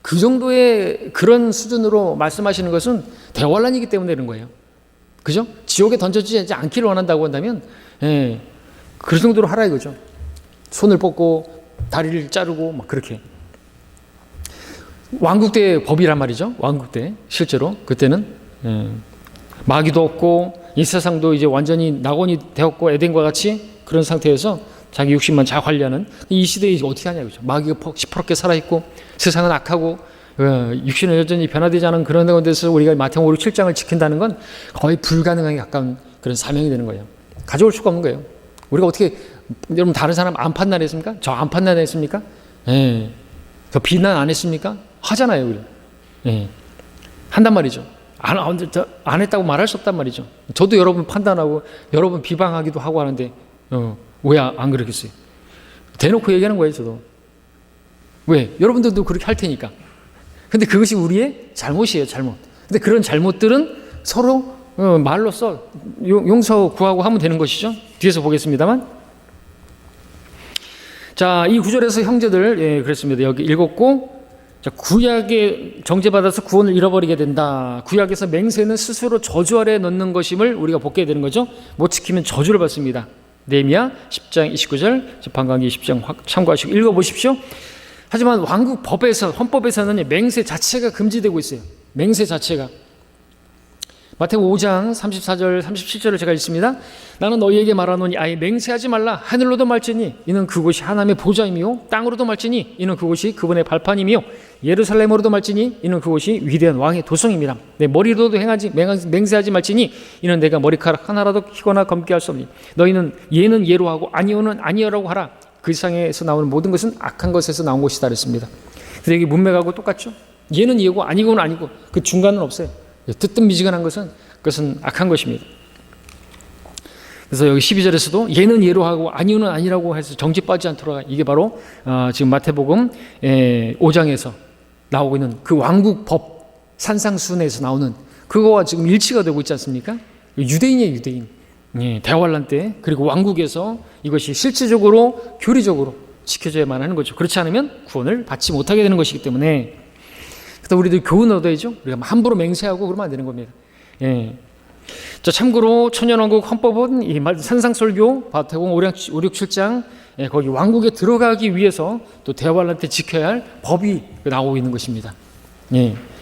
그 정도의 그런 수준으로 말씀하시는 것은 대환란이기 때문에 그런 거예요. 그죠? 지옥에 던져지지 않기를 원한다고 한다면 그 정도로 하라 이거죠. 손을 뽑고 다리를 자르고 막 그렇게. 왕국 때 법이란 말이죠. 왕국 때 실제로 그때는 마귀도 없고 이 세상도 이제 완전히 낙원이 되었고 에덴과 같이 그런 상태에서 자기 욕심만 잘 관리하는 이 시대에 이제 어떻게 하냐 그죠. 마귀가 시퍼렇게 살아있고 세상은 악하고 육신은 여전히 변화되지 않은 그런 데서 우리가 마태복음 5, 6, 7장을 지킨다는 건 거의 불가능하게 가까운 그런 사명이 되는 거예요. 가져올 수가 없는 거예요. 우리가 어떻게 여러분 다른 사람 안 판단했습니까? 저 안 판단했습니까? 저 비난 안 했습니까? 하잖아요. 우리. 한단 말이죠. 안 했다고 말할 수 없단 말이죠. 저도 여러분 판단하고 여러분 비방하기도 하고 하는데 왜 안 그러겠어요? 대놓고 얘기하는 거예요, 저도. 왜? 여러분들도 그렇게 할 테니까. 근데 그것이 우리의 잘못이에요, 잘못. 근데 그런 잘못들은 서로 말로써 용서 구하고 하면 되는 것이죠. 뒤에서 보겠습니다만. 자, 이 구절에서 형제들, 그랬습니다. 여기 읽었고, 자, 구약에 정죄받아서 구원을 잃어버리게 된다. 구약에서 맹세는 스스로 저주 아래 넣는 것임을 우리가 보게 되는 거죠. 못 지키면 저주를 받습니다. 느헤미야 10장 29절, 재판관기 10장 참고하시고 읽어보십시오. 하지만 왕국 법에서, 헌법에서는 맹세 자체가 금지되고 있어요. 맹세 자체가. 마태복음 5장 34절 37절을 제가 읽습니다. 나는 너희에게 말하노니 아예 맹세하지 말라. 하늘로도 말지니 이는 그곳이 하나님의 보좌이며, 땅으로도 말지니 이는 그곳이 그분의 발판이며, 예루살렘으로도 말지니 이는 그곳이 위대한 왕의 도성입니다. 내 머리로도 맹세하지 말지니 이는 내가 머리카락 하나라도 희거나 검게 할 수 없니. 너희는 예는 예로 하고 아니오는 아니오라고 하라. 그 세상에서 나오는 모든 것은 악한 것에서 나온 것이다 그랬습니다. 그래서 여기 문맥하고 똑같죠. 예는 예고 아니고는 아니고 그 중간은 없어요. 뜨뜻미지근한 것은 그것은 악한 것입니다. 그래서 여기 12절에서도 예는 예로 하고 아니오는 아니라고 해서 정지 빠지지 않도록, 이게 바로 지금 마태복음 5장에서 나오고 있는 그 왕국 법 산상수훈에서 나오는 그거와 지금 일치가 되고 있지 않습니까? 유대인이에요, 유대인. 대환란 때, 그리고 왕국에서 이것이 실질적으로 교리적으로 지켜져야만 하는 거죠. 그렇지 않으면 구원을 받지 못하게 되는 것이기 때문에, 그래서 우리들 교훈 얻어야죠. 우리가 함부로 맹세하고 그러면 안 되는 겁니다. 자, 참고로 천년왕국 헌법은 이 산상설교 마태복음 5, 6, 7장 거기 왕국에 들어가기 위해서 또 대환란 때 지켜야 할 법이 나오고 있는 것입니다.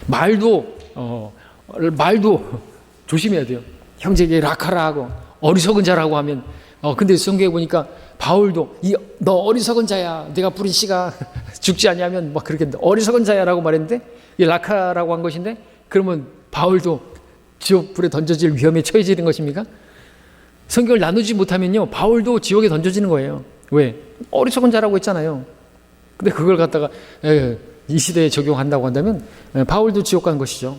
말도 조심해야 돼요. 형제에게 락하라 하고 어리석은 자라고 하면 근데 성경에 보니까 바울도 너 어리석은 자야, 내가 부린 씨가 죽지 아니하면 막 그렇게 어리석은 자야라고 말했는데 이 락하라고 한 것인데, 그러면 바울도 지옥 불에 던져질 위험에 처해지는 것입니까? 성경을 나누지 못하면요, 바울도 지옥에 던져지는 거예요. 왜? 어리석은 자라고 했잖아요. 근데 그걸 갖다가 이 시대에 적용한다고 한다면 바울도 지옥 간 것이죠.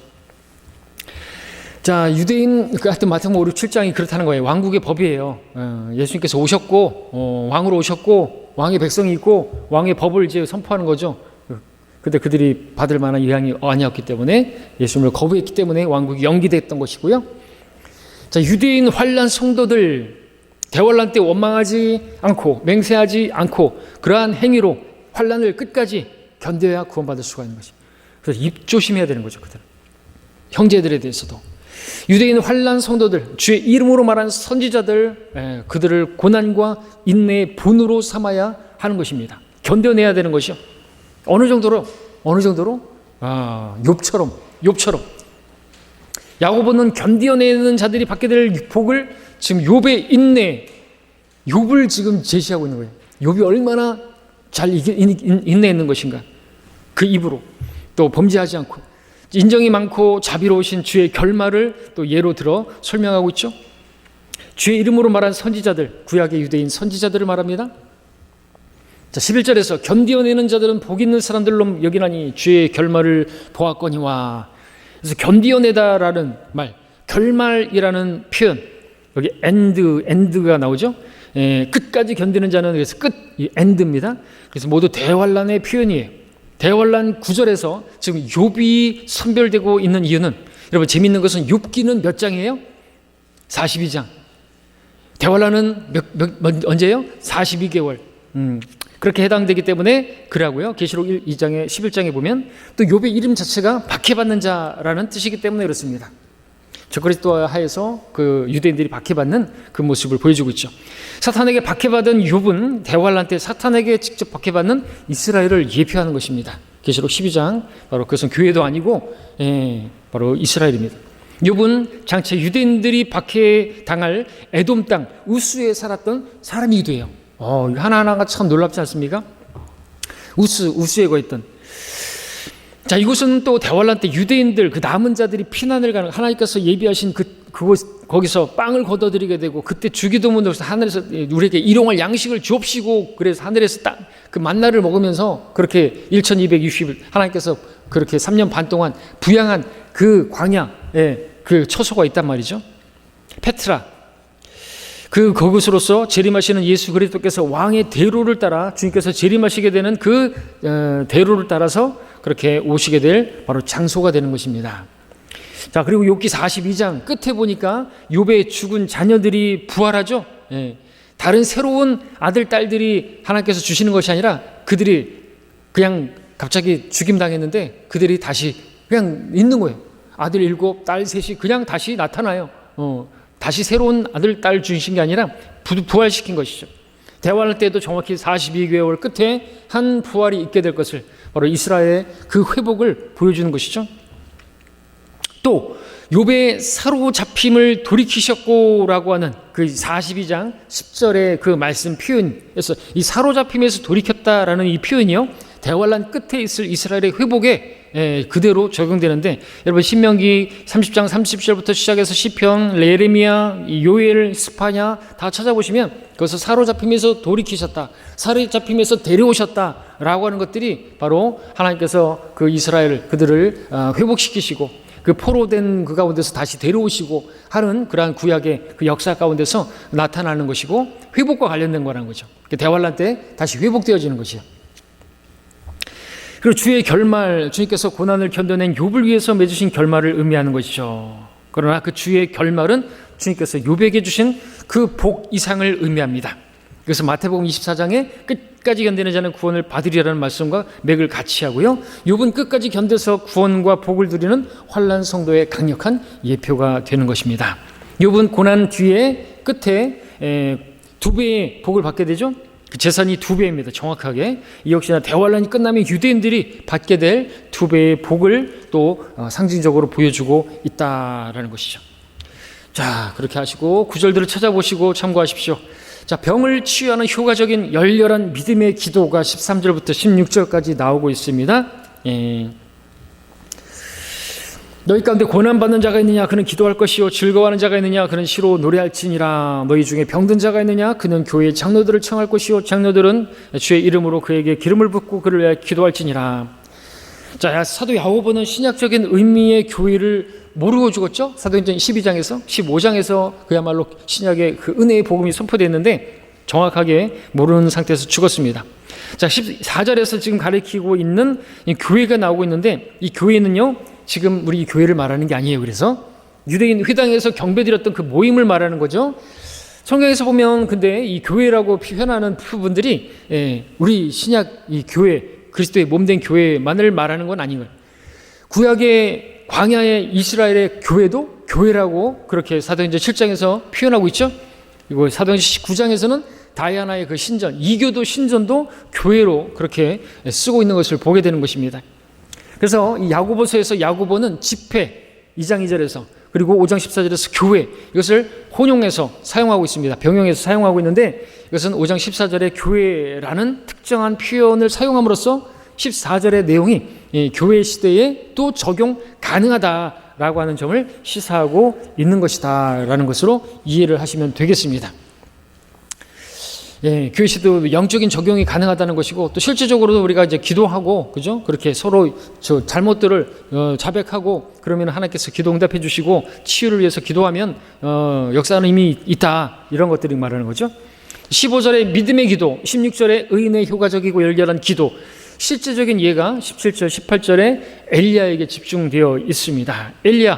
자, 유대인, 하여튼 마태복음 5, 6, 7장이 그렇다는 거예요. 왕국의 법이에요. 예수님께서 오셨고, 왕으로 오셨고, 왕의 백성이 있고, 왕의 법을 이제 선포하는 거죠. 근데 그들이 받을 만한 의향이 아니었기 때문에, 예수님을 거부했기 때문에 왕국이 연기됐던 것이고요. 자, 유대인 환란 성도들, 대환란 때 원망하지 않고, 맹세하지 않고, 그러한 행위로 환란을 끝까지 견뎌야 구원받을 수가 있는 것입니다. 그래서 입조심해야 되는 거죠, 그들은. 형제들에 대해서도. 유대인 환란 성도들, 주의 이름으로 말하는 선지자들, 그들을 고난과 인내의 본으로 삼아야 하는 것입니다. 견뎌내야 되는 것이요. 어느 정도로 욥처럼 야고보는 견뎌내는 자들이 받게 될 복을 지금 욥의 인내, 욥을 지금 제시하고 있는 거예요. 욥이 얼마나 잘 인내했는 것인가. 그 입으로 또 범죄하지 않고 인정이 많고 자비로우신 주의 결말을 또 예로 들어 설명하고 있죠. 주의 이름으로 말한 선지자들, 구약의 유대인 선지자들을 말합니다. 자, 11절에서 견디어내는 자들은 복 있는 사람들로 여기나니 주의 결말을 보았거니와. 그래서 견디어내다라는 말, 결말이라는 표현, 여기 엔드가 나오죠. 끝까지 견디는 자는, 그래서 끝, 엔드입니다. 그래서 모두 대환란의 표현이에요. 대환란 9절에서 지금 욥이 선별되고 있는 이유는, 여러분 재미있는 것은 욥기는 몇 장이에요? 42장. 대환란은 언제예요? 42개월. 그렇게 해당되기 때문에 그러고요. 계시록 2장에 11장에 보면 또 욥의 이름 자체가 박해받는 자라는 뜻이기 때문에 그렇습니다. 그리스도 하에서 그 유대인들이 박해받는 그 모습을 보여주고 있죠. 사탄에게 박해받은 욥은 대환란 때 사탄에게 직접 박해받는 이스라엘을 예표하는 것입니다. 계시록 12장, 바로 그것은 교회도 아니고 바로 이스라엘입니다. 욥은 장차 유대인들이 박해당할 에돔 땅 우스에 살았던 사람이기도 해요. 하나하나가 참 놀랍지 않습니까? 우스에 거했던. 자, 이곳은 또 대환란 때 유대인들, 그 남은 자들이 피난을 가는, 하나님께서 예비하신 그곳, 거기서 빵을 거둬들이게 되고, 그때 주기도문으로서 하늘에서 우리에게 일용할 양식을 주옵시고, 그래서 하늘에서 그 만나를 먹으면서 그렇게 1260일 하나님께서 그렇게 3년 반 동안 부양한 그 광야, 그 처소가 있단 말이죠. 페트라. 그것으로서 재림하시는 예수 그리스도께서 왕의 대로를 따라 주님께서 재림하시게 되는 그 대로를 따라서 그렇게 오시게 될 바로 장소가 되는 것입니다. 자, 그리고 욥기 42장 끝에 보니까 욥의 죽은 자녀들이 부활하죠. 다른 새로운 아들 딸들이 하나님께서 주시는 것이 아니라 그들이 그냥 갑자기 죽임당했는데 그들이 다시 그냥 있는 거예요. 아들 7, 딸 3이 그냥 다시 나타나요. 다시 새로운 아들, 딸 주신 게 아니라 부활시킨 것이죠. 대환란 때도 정확히 42개월 끝에 한 부활이 있게 될 것을 바로 이스라엘의 그 회복을 보여주는 것이죠. 또 욥의 사로잡힘을 돌이키셨고라고 하는 그 42장 10절의 그 말씀 표현에서 이 사로잡힘에서 돌이켰다라는 이 표현이요, 대환란 끝에 있을 이스라엘의 회복에 그대로 적용되는데, 여러분 신명기 30장 30절부터 시작해서 시편, 예레미야, 요엘, 스파냐 다 찾아보시면 그것을 사로잡힘에서 돌이키셨다, 사로잡힘에서 데려오셨다라고 하는 것들이 바로 하나님께서 그 이스라엘 그들을 회복시키시고 그 포로된 그 가운데서 다시 데려오시고 하는 그러한 구약의 그 역사 가운데서 나타나는 것이고 회복과 관련된 거라는 거죠. 대환란 때 다시 회복되어지는 것이요. 그리고 주의 결말, 주님께서 고난을 견뎌낸 욥을 위해서 맺으신 결말을 의미하는 것이죠. 그러나 그 주의 결말은 주님께서 욥에게 주신 그 복 이상을 의미합니다. 그래서 마태복음 24장에 끝까지 견디는 자는 구원을 받으리라는 말씀과 맥을 같이 하고요, 욥은 끝까지 견뎌서 구원과 복을 누리는 환난 성도의 강력한 예표가 되는 것입니다. 욥은 고난 뒤에 끝에 2배의 복을 받게 되죠. 그 재산이 2배입니다. 정확하게. 이 역시나 대환란이 끝나면 유대인들이 받게 될 2배의 복을 또 상징적으로 보여주고 있다라는 것이죠. 자, 그렇게 하시고 구절들을 찾아보시고 참고하십시오. 자, 병을 치유하는 효과적인 열렬한 믿음의 기도가 13절부터 16절까지 나오고 있습니다. 너희 가운데 고난받는 자가 있느냐? 그는 기도할 것이요. 즐거워하는 자가 있느냐? 그는 시로 노래할지니라. 너희 중에 병든 자가 있느냐? 그는 교회의 장로들을 청할 것이요. 장로들은 주의 이름으로 그에게 기름을 붓고 그를 위하여 기도할지니라. 자, 사도 야고보는 신약적인 의미의 교회를 모르고 죽었죠. 사도행전 12장에서 15장에서 그야말로 신약의 그 은혜의 복음이 선포됐는데 정확하게 모르는 상태에서 죽었습니다. 자, 14절에서 지금 가리키고 있는 이 교회가 나오고 있는데, 이 교회는요 지금 우리 교회를 말하는 게 아니에요. 그래서 유대인 회당에서 경배드렸던 그 모임을 말하는 거죠. 성경에서 보면 근데 이 교회라고 표현하는 부분들이 우리 신약 이 교회, 그리스도의 몸된 교회만을 말하는 건 아닌 거예요. 구약의 광야의 이스라엘의 교회도 교회라고 그렇게 사도행전 7장에서 표현하고 있죠. 그리고 사도행전 19장에서는 다이아나의 그 신전, 이교도 신전도 교회로 그렇게 쓰고 있는 것을 보게 되는 것입니다. 그래서 이 야고보서에서 야고보는 집회 2장 2절에서 그리고 5장 14절에서 교회, 이것을 혼용해서 사용하고 있습니다. 병용해서 사용하고 있는데, 이것은 5장 14절에 교회라는 특정한 표현을 사용함으로써 14절의 내용이 교회 시대에 또 적용 가능하다라고 하는 점을 시사하고 있는 것이다라는 것으로 이해를 하시면 되겠습니다. 교회 시대도 영적인 적용이 가능하다는 것이고, 또 실제적으로도 우리가 이제 기도하고, 그죠? 그렇게 서로 잘못들을 자백하고 그러면 하나님께서 기도 응답해 주시고 치유를 위해서 기도하면 역사는 이미 있다, 이런 것들이 말하는 거죠. 15절의 믿음의 기도, 16절의 의인의 효과적이고 열렬한 기도, 실제적인 예가 17절, 18절에 엘리야에게 집중되어 있습니다. 엘리야,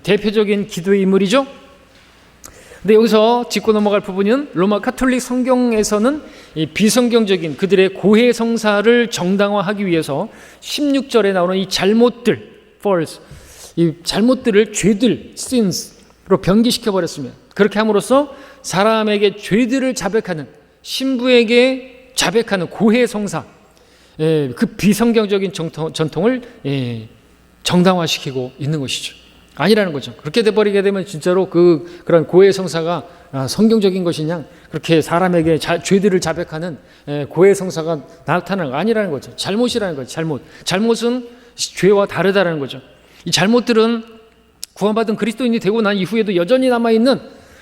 대표적인 기도의 인물이죠. 근데 여기서 짚고 넘어갈 부분은 로마 카톨릭 성경에서는 이 비성경적인 그들의 고해 성사를 정당화하기 위해서 16절에 나오는 이 잘못들, faults, 이 잘못들을 죄들, sins로 변기시켜 버렸습니다. 그렇게 함으로써 사람에게 죄들을 자백하는, 신부에게 자백하는 고해 성사, 그 비성경적인 전통을 정당화시키고 있는 것이죠. 아니라는 거죠. 그렇게 돼버리게 되면 진짜로 그런 고해 성사가 성경적인 것이냐, 그렇게 사람에게 죄들을 자백하는 고해 성사가 나타나는 거 아니라는 거죠. 잘못이라는 거죠. 잘못은 죄와 다르다는 거죠. 이 잘못들은 구원받은 그리스도인이 되고 난 이후에도 여전히 남아있는,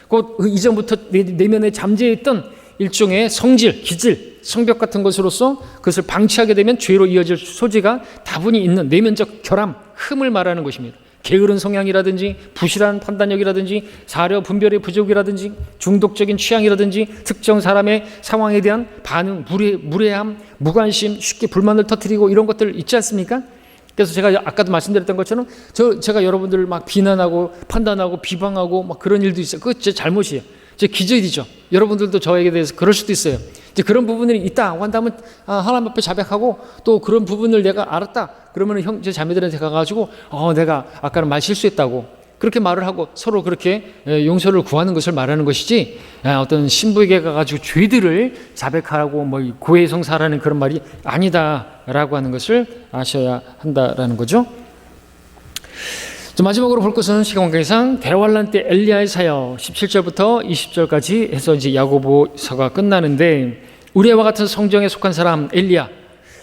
곧 이전부터 내면에 잠재했던 일종의 성질, 기질, 성벽 같은 것으로서 그것을 방치하게 되면 죄로 이어질 소지가 다분히 있는 내면적 결함, 흠을 말하는 것입니다. 게으른 성향이라든지 부실한 판단력이라든지 사려 분별의 부족이라든지 중독적인 취향이라든지 특정 사람의 상황에 대한 반응, 무례함, 무관심, 쉽게 불만을 터뜨리고 이런 것들 있지 않습니까? 그래서 제가 아까도 말씀드렸던 것처럼 제가 여러분들을 막 비난하고 판단하고 비방하고 막 그런 일도 있어요. 그거 제 잘못이에요. 제 기저일이죠. 여러분들도 저에게 대해서 그럴 수도 있어요. 이제 그런 부분들이 있다 한다면 하나님 앞에 자백하고 또 그런 부분을 내가 알았다 그러면 형제 자매들한테 가가지고 내가 아까는 말 실수했다고 그렇게 말을 하고 서로 그렇게 용서를 구하는 것을 말하는 것이지 어떤 신부에게 가가지고 죄들을 자백하라고 뭐 고해성사라는 그런 말이 아니다라고 하는 것을 아셔야 한다라는 거죠. 마지막으로 볼 것은 시간 관계상 대환란 때 엘리야의 사역 17절부터 20절까지 해서 이제 야고보서가 끝나는데 우리와 같은 성정에 속한 사람 엘리야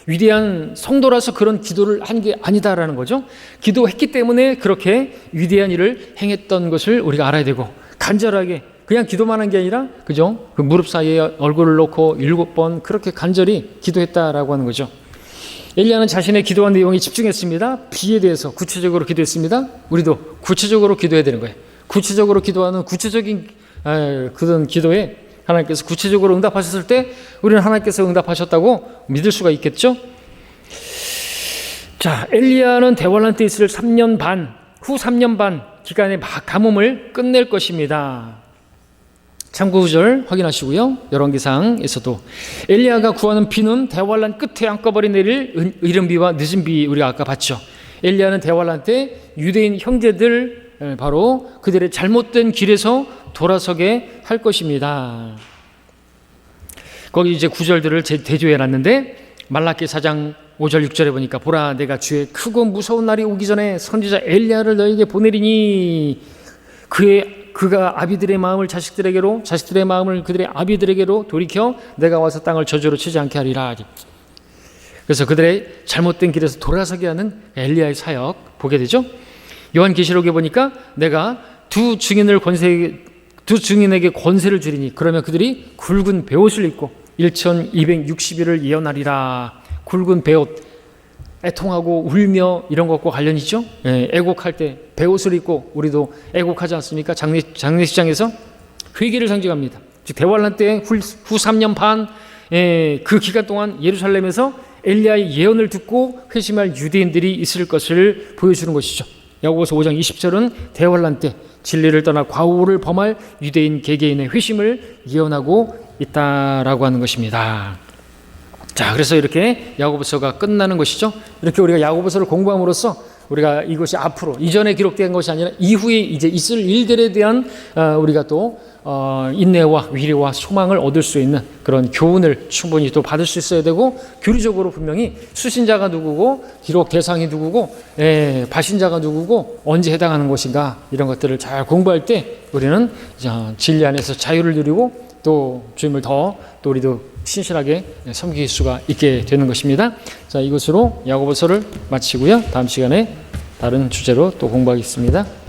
위대한 성도라서 그런 기도를 한 게 아니다라는 거죠. 기도했기 때문에 그렇게 위대한 일을 행했던 것을 우리가 알아야 되고 간절하게 그냥 기도만 한 게 아니라 그죠? 그 무릎 사이에 얼굴을 놓고 7번 그렇게 간절히 기도했다라고 하는 거죠. 엘리야는 자신의 기도한 내용에 집중했습니다. 비에 대해서 구체적으로 기도했습니다. 우리도 구체적으로 기도해야 되는 거예요. 구체적으로 기도하는 구체적인 그런 기도에 하나님께서 구체적으로 응답하셨을 때 우리는 하나님께서 응답하셨다고 믿을 수가 있겠죠. 자, 엘리야는 대환란 때 있을 3년 반, 후 3년 반 기간의 가뭄을 끝낼 것입니다. 참고 구절 확인하시고요. 열왕기상에서도 엘리야가 구하는 비는 대환란 끝에 한꺼번에 내릴 이른 비와 늦은 비 우리가 아까 봤죠. 엘리야는 대환란 때 유대인 형제들 바로 그들의 잘못된 길에서 돌아서게 할 것입니다. 거기 이제 구절들을 대조해 놨는데 말라기 4장 5절 6절에 보니까 보라 내가 주의 크고 무서운 날이 오기 전에 선지자 엘리야를 너에게 보내리니 그가 아비들의 마음을 자식들에게로 자식들의 마음을 그들의 아비들에게로 돌이켜 내가 와서 땅을 저주로 치지 않게 하리라. 그래서 그들의 잘못된 길에서 돌아서게 하는 엘리야의 사역 보게 되죠. 요한계시록에 보니까 내가 두 증인에게 권세를 주리니 그러면 그들이 굵은 베옷을 입고 1260일을 예언하리라. 굵은 베옷 애통하고 울며 이런 것과 관련이 있죠. 애곡할 때 베옷을 입고 우리도 애곡하지 않습니까? 장례식장에서 회개를 상징합니다. 즉 대환란 때 후 3년 반 그 기간 동안 예루살렘에서 엘리야의 예언을 듣고 회심할 유대인들이 있을 것을 보여주는 것이죠. 야고보서 5장 20절은 대환란 때 진리를 떠나 과오를 범할 유대인 개개인의 회심을 예언하고 있다라고 하는 것입니다. 자, 그래서 이렇게 야고보서가 끝나는 것이죠. 이렇게 우리가 야고보서를 공부함으로써 우리가 이것이 앞으로 이전에 기록된 것이 아니라 이후에 이제 있을 일들에 대한 우리가 또 인내와 위로와 소망을 얻을 수 있는 그런 교훈을 충분히 또 받을 수 있어야 되고 교리적으로 분명히 수신자가 누구고 기록 대상이 누구고 발신자가 누구고 언제 해당하는 것인가 이런 것들을 잘 공부할 때 우리는 진리 안에서 자유를 누리고 또 주님을 더 또 우리도 신실하게 섬길 수가 있게 되는 것입니다. 자, 이것으로 야고보서를 마치고요. 다음 시간에 다른 주제로 또 공부하겠습니다.